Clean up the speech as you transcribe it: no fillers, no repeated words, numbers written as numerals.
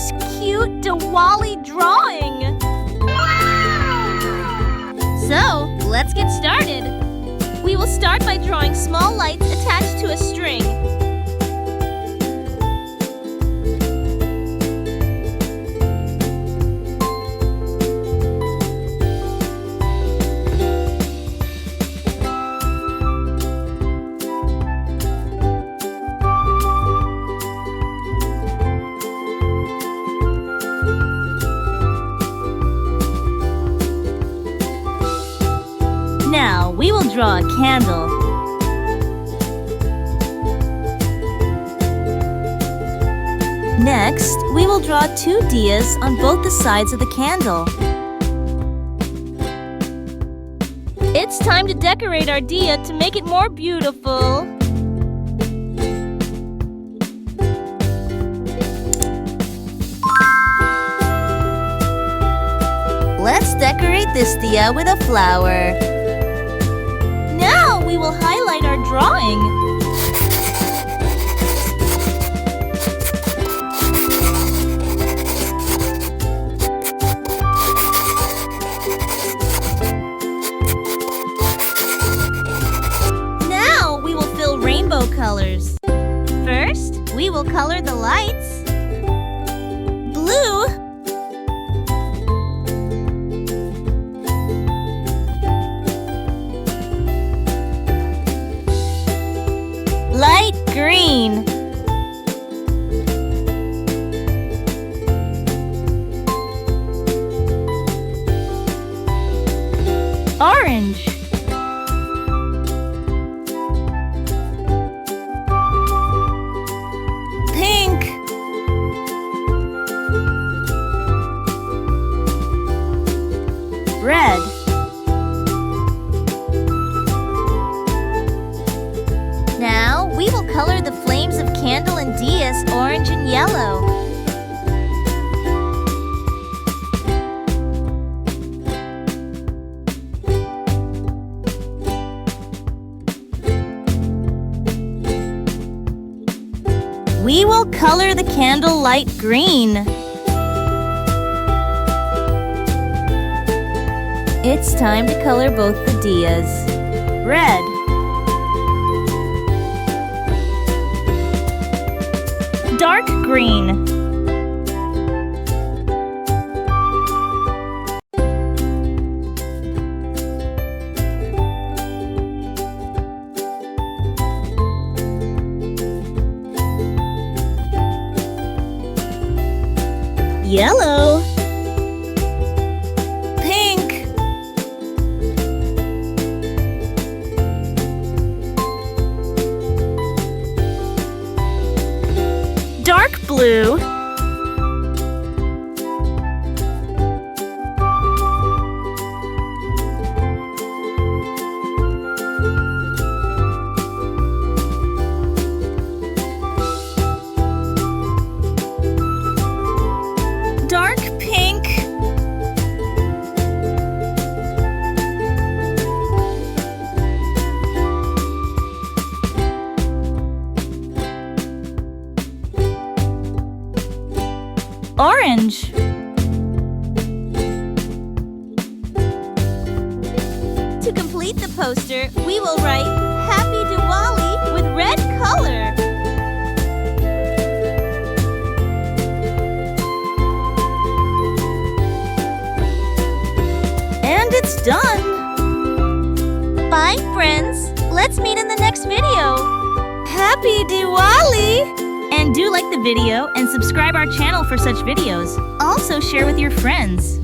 this cute Diwali drawing! So, let's get started! We will start by drawing small lights attached to a string. Now, we will draw a candle. Next, we will draw 2 diyas on both the sides of the candle. It's time to decorate our diya to make it more beautiful. Let's decorate this diya with a flower. Now we will highlight our drawing. Now we will fill rainbow colors. First, we will color the lights. Blue. Light green. Orange. Pink. Red. Now, we will color the flames of candle and diyas orange and yellow. We will color the candle light green. It's time to color both the diyas. Red. Dark green. Yellow. Pink. Dark blue. Dark pink. Orange. To complete the poster, we will write Happy Diwali with red color. And it's done! Bye, friends! Let's meet in the next video! Happy Diwali! And do like the video and subscribe our channel for such videos. Also share with your friends.